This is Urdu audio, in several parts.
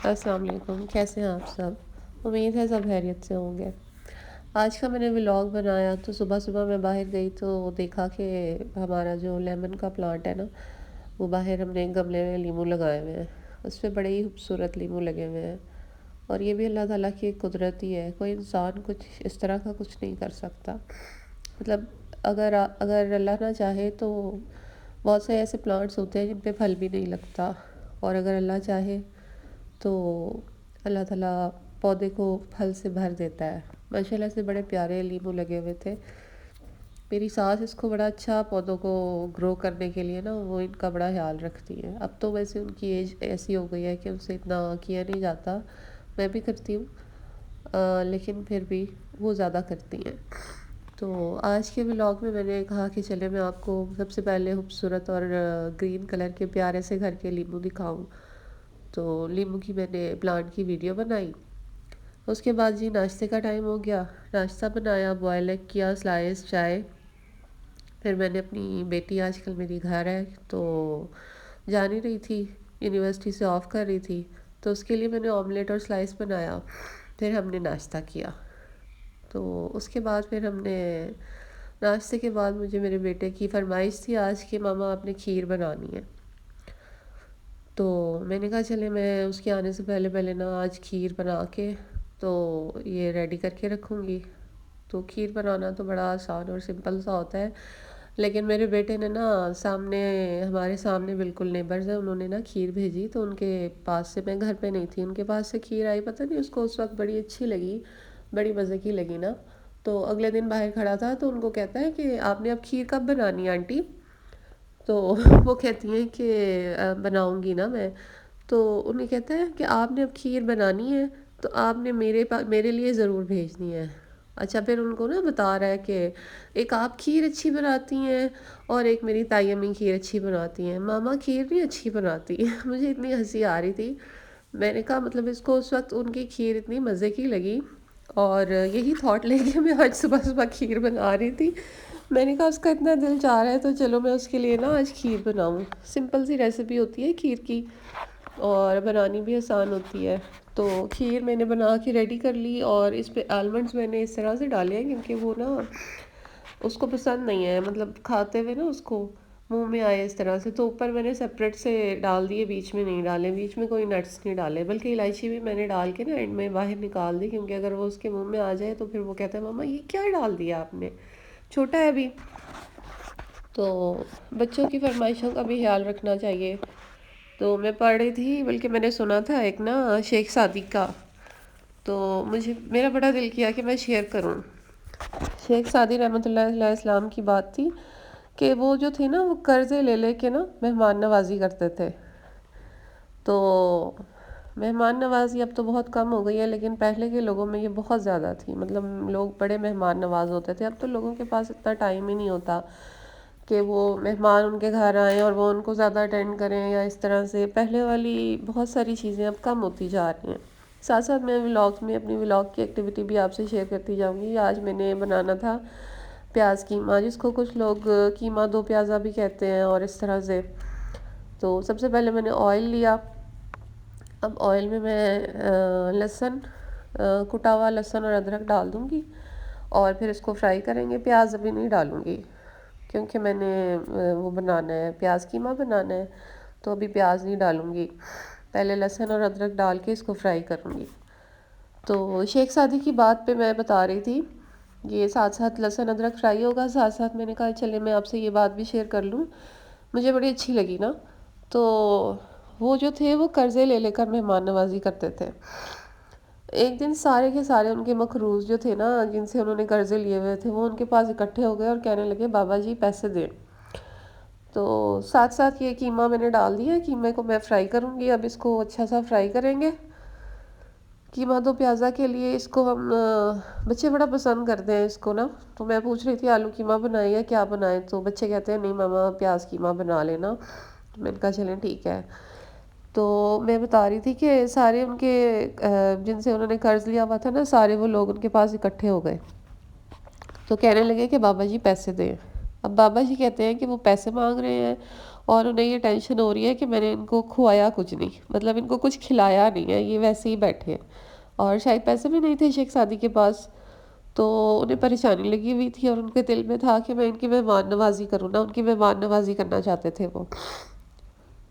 السلام علیکم، کیسے ہیں آپ سب؟ امید ہے سب خیریت سے ہوں گے۔ آج کا میں نے ولاگ بنایا تو صبح صبح میں باہر گئی تو دیکھا کہ ہمارا جو لیمن کا پلانٹ ہے نا، وہ باہر ہم نے گملے میں لیموں لگائے ہوئے ہیں۔ اس پہ بڑے ہی خوبصورت لیموں لگے ہوئے ہیں، اور یہ بھی اللہ تعالیٰ کی ایک قدرت ہی ہے۔ کوئی انسان کچھ اس طرح کا کچھ نہیں کر سکتا۔ مطلب اگر اللہ نہ چاہے تو بہت سے ایسے پلانٹس ہوتے ہیں جن پہ پھل بھی نہیں لگتا، اور اگر اللہ چاہے تو اللہ تعالیٰ پودے کو پھل سے بھر دیتا ہے۔ ماشاءاللہ سے بڑے پیارے لیموں لگے ہوئے تھے۔ میری ساس اس کو بڑا اچھا پودوں کو گرو کرنے کے لیے نا وہ ان کا بڑا خیال رکھتی ہیں۔ اب تو ویسے ان کی ایج ایسی ہو گئی ہے کہ ان سے اتنا کیا نہیں جاتا، میں بھی کرتی ہوں، لیکن پھر بھی وہ زیادہ کرتی ہیں۔ تو آج کے ولاگ میں نے کہا کہ چلے میں آپ کو سب سے پہلے خوبصورت اور گرین کلر کے پیارے سے گھر کے لیموں دکھاؤں۔ تو لیموں کی میں نے پلانٹ کی ویڈیو بنائی۔ اس کے بعد جی ناشتے کا ٹائم ہو گیا، ناشتہ بنایا، بوائل ایگ کیا، سلائس، چائے۔ پھر میں نے اپنی بیٹی آج کل میری گھر ہے تو جا نہیں رہی تھی، یونیورسٹی سے آف کر رہی تھی، تو اس کے لیے میں نے آملیٹ اور سلائس بنایا۔ پھر ہم نے ناشتہ کیا۔ تو اس کے بعد پھر ہم نے ناشتے کے بعد مجھے میرے بیٹے کی فرمائش تھی آج کہ ماما آپ نے کھیر بنانی ہے۔ تو میں نے کہا چلے میں اس کے آنے سے پہلے پہلے نا آج کھیر بنا کے تو یہ ریڈی کر کے رکھوں گی۔ تو کھیر بنانا تو بڑا آسان اور سمپل سا ہوتا ہے، لیکن میرے بیٹے نے نا ہمارے سامنے بالکل نیبرز ہیں، انہوں نے نا کھیر بھیجی، تو ان کے پاس سے، میں گھر پہ نہیں تھی، ان کے پاس سے کھیر آئی، پتہ نہیں اس کو اس وقت بڑی اچھی لگی، بڑی مزے کی لگی نا۔ تو اگلے دن باہر کھڑا تھا تو ان کو کہتا ہے کہ آپ نے اب کھیر کب بنانی ہے آنٹی؟ تو وہ کہتی ہیں کہ بناؤں گی نا میں۔ تو انہیں کہتا ہے کہ آپ نے اب کھیر بنانی ہے تو آپ نے میرے لیے ضرور بھیجنی ہے۔ اچھا، پھر ان کو نا بتا رہا ہے کہ ایک آپ کھیر اچھی بناتی ہیں اور ایک میری تائی امی کھیر اچھی بناتی ہیں، ماما کھیر نہیں اچھی بناتی۔ مجھے اتنی ہنسی آ رہی تھی، میں نے کہا مطلب اس کو اس وقت ان کی کھیر اتنی مزے کی لگی، اور یہی تھاٹ لے کے میں آج صبح صبح کھیر بنا رہی تھی۔ میں نے کہا اس کا اتنا دل چاہ رہا ہے تو چلو میں اس کے لیے نا آج کھیر بناؤں۔ سمپل سی ریسیپی ہوتی ہے کھیر کی، اور بنانی بھی آسان ہوتی ہے۔ تو کھیر میں نے بنا کے ریڈی کر لی، اور اس پہ آلمنڈس میں نے اس طرح سے ڈالے ہیں کیونکہ وہ نا اس کو پسند نہیں ہے، مطلب کھاتے ہوئے نا اس کو منہ میں آئے اس طرح سے، تو اوپر میں نے سپریٹ سے ڈال دیے، بیچ میں نہیں ڈالے، بیچ میں کوئی نٹس نہیں ڈالے، بلکہ الائچی بھی میں نے ڈال کے نا اینڈ میں باہر نکال دی، کیونکہ اگر وہ اس کے منہ میں آ جائے تو پھر وہ کہتا ہے ماما یہ کیا ڈال دیا آپ نے، چھوٹا ہے ابھی۔ تو بچوں کی فرمائشوں کا بھی خیال رکھنا چاہیے۔ تو میں پڑھ رہی تھی، بلکہ میں نے سنا تھا ایک نا شیخ سعدی کا، تو میرا بڑا دل کیا کہ میں شیئر کروں۔ شیخ سعدی رحمۃ اللہ علیہ السلام کی بات تھی کہ وہ جو تھے نا وہ قرضے لے لے کے نا مہمان نوازی کرتے تھے۔ تو مہمان نوازی اب تو بہت کم ہو گئی ہے، لیکن پہلے کے لوگوں میں یہ بہت زیادہ تھی، مطلب لوگ بڑے مہمان نواز ہوتے تھے۔ اب تو لوگوں کے پاس اتنا ٹائم ہی نہیں ہوتا کہ وہ مہمان ان کے گھر آئیں اور وہ ان کو زیادہ اٹینڈ کریں، یا اس طرح سے پہلے والی بہت ساری چیزیں اب کم ہوتی جا رہی ہیں۔ ساتھ ساتھ میں اپنی ولاگ کی ایکٹیویٹی بھی آپ سے شیئر کرتی جاؤں گی۔ آج میں نے بنانا تھا پیاز قیمہ، جس کو کچھ لوگ قیمہ دو پیازا بھی کہتے ہیں، اور اس طرح سے۔ تو سب سے پہلے میں نے آئل لیا، اب آئل میں لہسن، کٹا ہوا لہسن اور ادرک ڈال دوں گی، اور پھر اس کو فرائی کریں گے۔ پیاز ابھی نہیں ڈالوں گی کیونکہ میں نے وہ بنانا ہے، پیاز قیمہ بنانا ہے، تو ابھی پیاز نہیں ڈالوں گی، پہلے لہسن اور ادرک ڈال کے اس کو فرائی کروں گی۔ تو شیخ سعدی کی بات پہ میں بتا رہی تھی، یہ ساتھ ساتھ لہسن ادرک فرائی ہوگا، ساتھ ساتھ میں نے کہا چلے میں آپ سے یہ بات بھی شیئر کر لوں، مجھے بڑی اچھی لگی نا۔ تو وہ جو تھے وہ قرضے لے لے کر مہمان نوازی کرتے تھے۔ ایک دن سارے کے سارے ان کے مقروض جو تھے نا، جن سے انہوں نے قرضے لیے ہوئے تھے، وہ ان کے پاس اکٹھے ہو گئے اور کہنے لگے بابا جی پیسے دیں۔ تو ساتھ ساتھ یہ قیمہ میں نے ڈال دیا، قیمے کو میں فرائی کروں گی، اب اس کو اچھا سا فرائی کریں گے۔ قیمہ دو پیازا کے لیے اس کو ہم بچے بڑا پسند کرتے ہیں اس کو نا، تو میں پوچھ رہی تھی آلو قیمہ بنائیں یا کیا بنائیں، تو بچے کہتے ہیں نہیں ماما پیاز قیمہ بنا لینا، میں نے کہا چلیں ٹھیک ہے۔ تو میں بتا رہی تھی کہ سارے ان کے جن سے انہوں نے قرض لیا ہوا تھا نا، سارے وہ لوگ ان کے پاس اکٹھے ہو گئے، تو کہنے لگے کہ بابا جی پیسے دیں۔ اب بابا جی کہتے ہیں کہ وہ پیسے مانگ رہے ہیں اور انہیں یہ ٹینشن ہو رہی ہے کہ میں نے ان کو کھوایا کچھ نہیں، مطلب ان کو کچھ کھلایا نہیں ہے، یہ ویسے ہی بیٹھے ہیں، اور شاید پیسے بھی نہیں تھے شیخ سعدی کے پاس، تو انہیں پریشانی لگی ہوئی تھی اور ان کے دل میں تھا کہ میں ان کی مہمان نوازی کروں نا، ان کی مہمان نوازی کرنا چاہتے تھے وہ.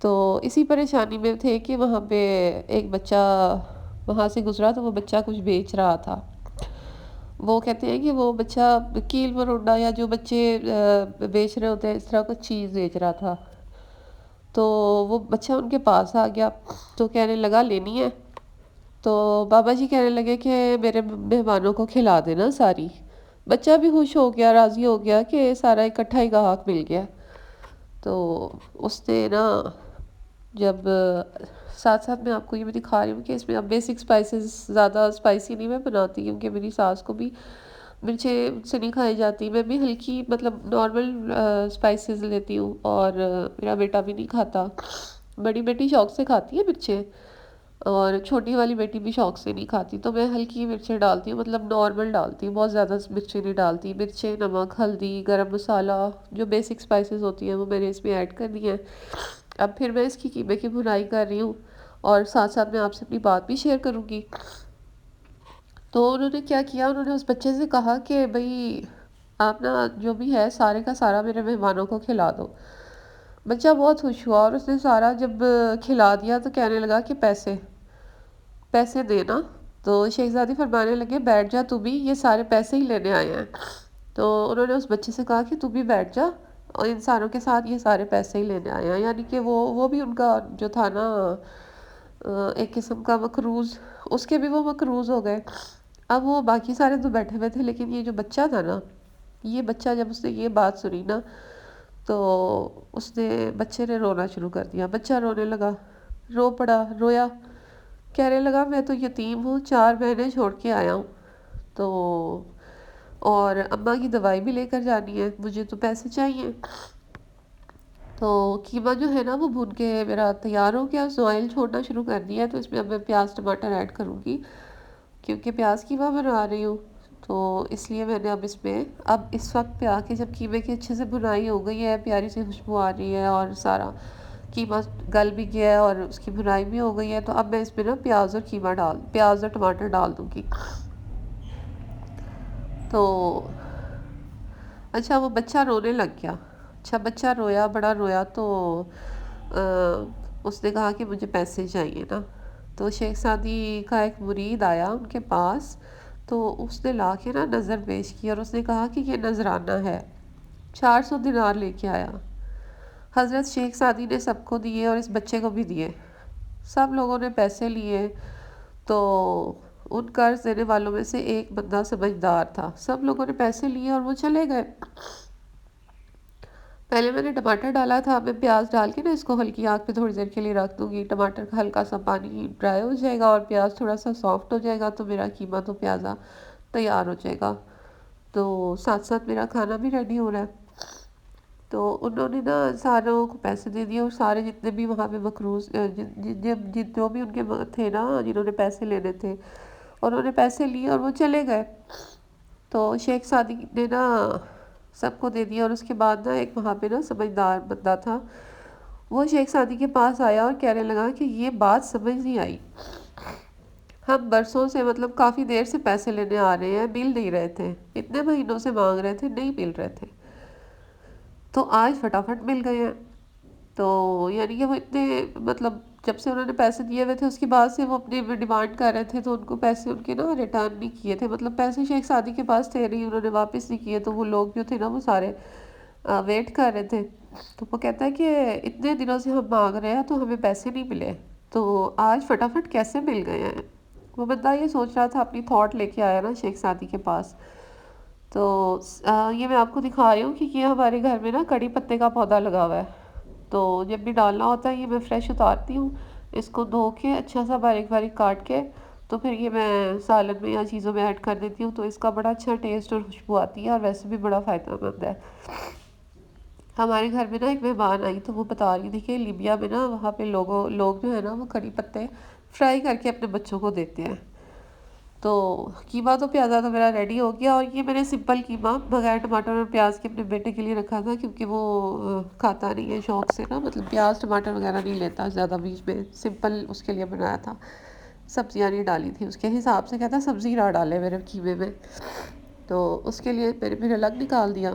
تو اسی پریشانی میں تھے کہ وہاں پہ ایک بچہ وہاں سے گزرا تو وہ بچہ کچھ بیچ رہا تھا. وہ کہتے ہیں کہ وہ بچہ کیل مروڑا یا جو بچے بیچ رہے ہوتے ہیں اس طرح کچھ چیز بیچ رہا تھا. تو وہ بچہ ان کے پاس آ گیا تو کہنے لگا لینی ہے. تو بابا جی کہنے لگے کہ میرے مہمانوں کو کھلا دینا ساری. بچہ بھی خوش ہو گیا، راضی ہو گیا کہ سارا اکٹھا ہی گاہک مل گیا. تو اس نے نا جب ساتھ ساتھ میں آپ کو یہ بھی دکھا رہی ہوں کہ اس میں اب بیسک اسپائسیز زیادہ اسپائسی نہیں میں بناتی کیونکہ میری ساس کو بھی مرچیں سے نہیں کھائی جاتی، میں بھی ہلکی مطلب نارمل اسپائسیز لیتی ہوں، اور میرا بیٹا بھی نہیں کھاتا. بڑی بیٹی شوق سے کھاتی ہے مرچیں اور چھوٹی والی بیٹی بھی شوق سے نہیں کھاتی، تو میں ہلکی مرچیں ڈالتی ہوں، مطلب نارمل ڈالتی ہوں، بہت زیادہ مرچیں نہیں ڈالتی. مرچیں، نمک، ہلدی، گرم مسالہ، جو بیسک اسپائسیز ہوتی ہیں وہ میں نے اس میں ایڈ کر دی ہیں. اب پھر میں اس کی قیمے کی بھنائی کر رہی ہوں اور ساتھ ساتھ میں آپ سے اپنی بات بھی شیئر کروں گی. تو انہوں نے کیا کیا، انہوں نے اس بچے سے کہا کہ بھئی آپ نا جو بھی ہے سارے کا سارا میرے مہمانوں کو کھلا دو. بچہ بہت خوش ہوا اور اس نے سارا جب کھلا دیا تو کہنے لگا کہ پیسے دینا. تو شہزادی فرمانے لگے بیٹھ جا تو بھی، یہ سارے پیسے ہی لینے آئے ہیں. تو انہوں نے اس بچے سے کہا کہ تو بھی بیٹھ جا، اور ان ساروں کے ساتھ یہ سارے پیسے ہی لینے آئے ہیں. یعنی کہ وہ بھی ان کا جو تھا نا ایک قسم کا مقروض، اس کے بھی وہ مقروض ہو گئے. اب وہ باقی سارے تو بیٹھے ہوئے تھے، لیکن یہ جو بچہ تھا نا، یہ بچہ جب اس نے یہ بات سنی نا تو بچے نے رونا شروع کر دیا. بچہ رونے لگا، رو پڑا، رویا، کہنے لگا میں تو یتیم ہوں، 4 مہینے چھوڑ کے آیا ہوں، تو اور اماں کی دوائی بھی لے کر جانی ہے، مجھے تو پیسے چاہیے. تو قیمہ جو ہے نا وہ بھون کے میرا تیار ہو گیا، آئل چھوڑنا شروع کر دیا. تو اس میں اب میں پیاز ٹماٹر ایڈ کروں گی کیونکہ پیاز قیمہ بنا رہی ہوں، تو اس لیے میں نے اب اس وقت پہ آ کے جب قیمے کی اچھے سے بھنائی ہو گئی ہے، پیاری سی خوشبو آ رہی ہے اور سارا قیمہ گل بھی گیا ہے اور اس کی بھنائی بھی ہو گئی ہے، تو اب میں اس میں نا پیاز اور ٹماٹر ڈال دوں گی. تو اچھا وہ بچہ رونے لگ گیا. اچھا بچہ رویا، بڑا رویا، تو اس نے کہا کہ مجھے پیسے چاہیے نا. تو شیخ سعدی کا ایک مرید آیا ان کے پاس، تو اس نے لا کے نا نظر پیش کی اور اس نے کہا کہ یہ نذرانہ ہے. 400 دینار لے کے آیا. حضرت شیخ سعدی نے سب کو دیے اور اس بچے کو بھی دیے. سب لوگوں نے پیسے لیے. تو ان قرض دینے والوں میں سے ایک بندہ سمجھدار تھا، سب لوگوں نے پیسے لیے اور وہ چلے گئے. پہلے میں نے ٹماٹر ڈالا تھا، میں پیاز ڈال کے نا اس کو ہلکی آنچ پہ تھوڑی دیر کے لیے رکھ دوں گی. ٹماٹر کا ہلکا سا پانی ڈرائی ہو جائے گا اور پیاز تھوڑا سا سافٹ ہو جائے گا تو میرا قیمہ تو پیازا تیار ہو جائے گا. تو ساتھ ساتھ میرا کھانا بھی ریڈی ہو رہا ہے. تو انہوں نے نا ساروں کو پیسے دے دیے اور سارے جتنے بھی وہاں پہ مقروض جو بھی ان کے تھے نا جنہوں نے پیسے لینے تھے، انہوں نے پیسے لیے اور وہ چلے گئے. تو شیخ سعدی نے نا سب کو دے دیا اور اس کے بعد نا ایک وہاں پہ نا سمجھدار بندہ تھا، وہ شیخ سعدی کے پاس آیا اور کہنے لگا کہ یہ بات سمجھ نہیں آئی، ہم برسوں سے مطلب کافی دیر سے پیسے لینے آ رہے ہیں، مل نہیں رہے تھے، اتنے مہینوں سے مانگ رہے تھے، نہیں مل رہے تھے، تو آج فٹافٹ مل گئے ہیں. تو یعنی کہ وہ اتنے مطلب جب سے انہوں نے پیسے دیے ہوئے تھے اس کے بعد سے وہ اپنی ڈیمانڈ کر رہے تھے، تو ان کو پیسے ان کے نا ریٹرن نہیں کیے تھے، مطلب پیسے شیخ سعدی کے پاس تھے نہیں، انہوں نے واپس نہیں کیے. تو وہ لوگ جو تھے نا وہ سارے ویٹ کر رہے تھے. تو وہ کہتا ہے کہ اتنے دنوں سے ہم مانگ رہے ہیں تو ہمیں پیسے نہیں ملے، تو آج فٹافٹ کیسے مل گئے ہیں. وہ بندہ یہ سوچ رہا تھا، اپنی تھاٹ لے کے آیا نا شیخ سعدی کے پاس. تو یہ میں آپ کو دکھا رہی ہوں کہ یہ ہمارے گھر میں نا کڑی پتے کا پودا لگا ہوا ہے. تو جب بھی ڈالنا ہوتا ہے یہ میں فریش اتارتی ہوں، اس کو دھو کے اچھا سا باریک باریک کاٹ کے تو پھر یہ میں سالن میں یا چیزوں میں ایڈ کر دیتی ہوں، تو اس کا بڑا اچھا ٹیسٹ اور خوشبو آتی ہے اور ویسے بھی بڑا فائدہ مند ہے. ہمارے گھر میں نا ایک مہمان آئی تو وہ بتا رہی تھی کہ لیبیا میں نا وہاں پہ لوگ جو ہے نا وہ کڑی پتے فرائی کر کے اپنے بچوں کو دیتے ہیں. تو قیمہ تو پیازا تو میرا ریڈی ہو گیا، اور یہ میں نے سمپل قیمہ بغیر ٹماٹر اور پیاز کے اپنے بیٹے کے لیے رکھا تھا، کیونکہ وہ کھاتا نہیں ہے شوق سے نا، مطلب پیاز ٹماٹر وغیرہ نہیں لیتا زیادہ، بیچ میں سمپل اس کے لیے بنایا تھا، سبزیاں نہیں ڈالی تھی اس کے حساب سے، کہتا سبزی نہ ڈالے میرے قیمے میں، تو اس کے لیے میں نے پھر الگ نکال دیا۔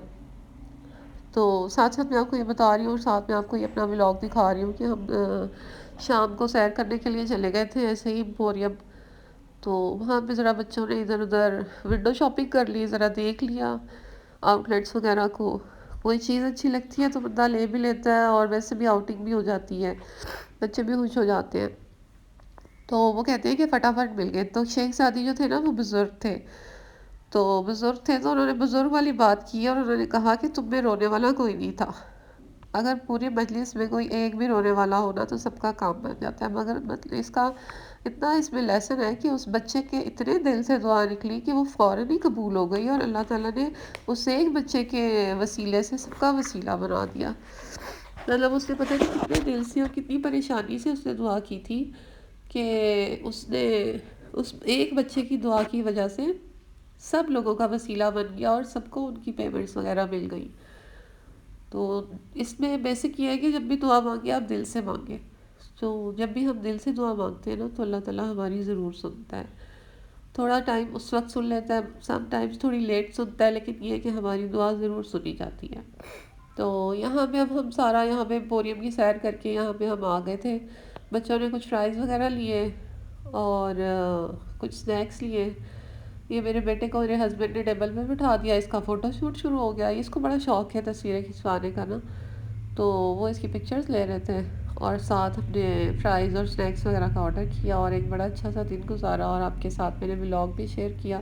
تو ساتھ ساتھ میں آپ کو یہ بتا رہی ہوں، اور ساتھ میں آپ کو یہ اپنا ولاگ دکھا رہی ہوں کہ ہم شام کو سیر کرنے کے لیے چلے گئے تھے ایسے ہی امپوریم، تو وہاں پہ ذرا بچوں نے ادھر ادھر ونڈو شاپنگ کر لی، ذرا دیکھ لیا آؤٹ لیٹس وغیرہ کو، کوئی چیز اچھی لگتی ہے تو بندہ لے بھی لیتا ہے، اور ویسے بھی آؤٹنگ بھی ہو جاتی ہے، بچے بھی خوش ہو جاتے ہیں۔ تو وہ کہتے ہیں کہ فٹافٹ مل گئے، تو شیخ زادی جو تھے نا وہ بزرگ تھے، تو بزرگ تھے تو انہوں نے بزرگ والی بات کی، اور انہوں نے کہا کہ تم میں رونے والا کوئی نہیں تھا، اگر پورے مجلس میں کوئی ایک بھی رونے والا ہونا تو سب کا کام بن جاتا ہے، مگر مطلب اس کا اتنا اس میں لیسن ہے کہ اس بچے کے اتنے دل سے دعا نکلی کہ وہ فوراً ہی قبول ہو گئی، اور اللہ تعالیٰ نے اس ایک بچے کے وسیلے سے سب کا وسیلہ بنا دیا، مطلب اس نے پتہ نہیں کتنے دل سے اور کتنی پریشانی سے اس نے دعا کی تھی کہ اس نے اس ایک بچے کی دعا کی وجہ سے سب لوگوں کا وسیلہ بن گیا، اور سب کو ان کی پیمنٹس وغیرہ مل گئی۔ تو اس میں بیسک یہ ہے کہ جب بھی دعا مانگے آپ دل سے مانگیں، تو جب بھی ہم دل سے دعا مانگتے ہیں نا تو اللہ تعالیٰ ہماری ضرور سنتا ہے، تھوڑا ٹائم اس وقت سن لیتا ہے، سم ٹائمز تھوڑی لیٹ سنتا ہے، لیکن یہ ہے کہ ہماری دعا ضرور سنی جاتی ہے۔ تو یہاں پہ اب ہم سارا یہاں پہ ایمپوریم کی سیر کر کے یہاں پہ ہم آ گئے تھے، بچوں نے کچھ فرائز وغیرہ لیے اور کچھ سنیکس لیے، یہ میرے بیٹے کو میرے ہسبینڈ نے ٹیبل پہ بٹھا دیا، اس کا فوٹو شوٹ شروع ہو گیا، اس کو بڑا شوق ہے تصویریں کھنچوانے کا نا، تو وہ اس کی پکچرز لے رہے تھے، اور ساتھ اپنے فرائز اور سنیکس وغیرہ کا آرڈر کیا، اور ایک بڑا اچھا سا دن گزارا، اور آپ کے ساتھ میں نے ولاگ بھی شیئر کیا،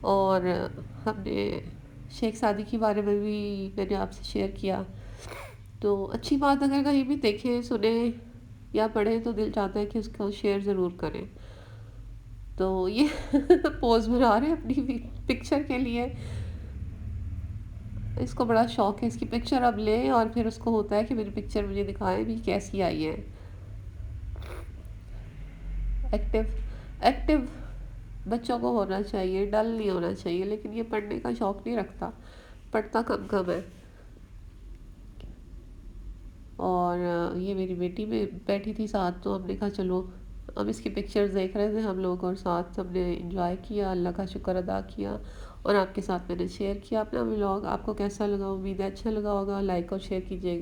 اور ہم نے شیخ سعدی کے بارے میں بھی میں نے آپ سے شیئر کیا۔ تو اچھی بات اگر کہیں بھی دیکھیں سنیں یا پڑھیں تو دل چاہتا ہے کہ اس کو شیئر ضرور کریں۔ تو یہ پوز بنا رہے ہیں اپنی پکچر کے لیے، اس کو بڑا شوق ہے، اس کی پکچر اب لیں اور پھر اس کو ہوتا ہے کہ میری پکچر مجھے دکھائیں بھی کیسی آئی ہے۔ ایکٹیو ایکٹیو بچوں کو ہونا چاہیے، ڈل نہیں ہونا چاہیے، لیکن یہ پڑھنے کا شوق نہیں رکھتا، پڑھتا کم کم ہے۔ اور یہ میری بیٹی میں بیٹھی تھی ساتھ، تو ہم نے کہا چلو ہم اس کی پکچرز دیکھ رہے تھے ہم لوگ، اور ساتھ ہم نے انجوائے کیا، اللہ کا شکر ادا کیا، اور آپ کے ساتھ میں نے شیئر کیا اپنا ولاگ۔ آپ کو کیسا لگا؟ امید ہے اچھا لگا ہوگا، لائک اور شیئر کیجیے گا۔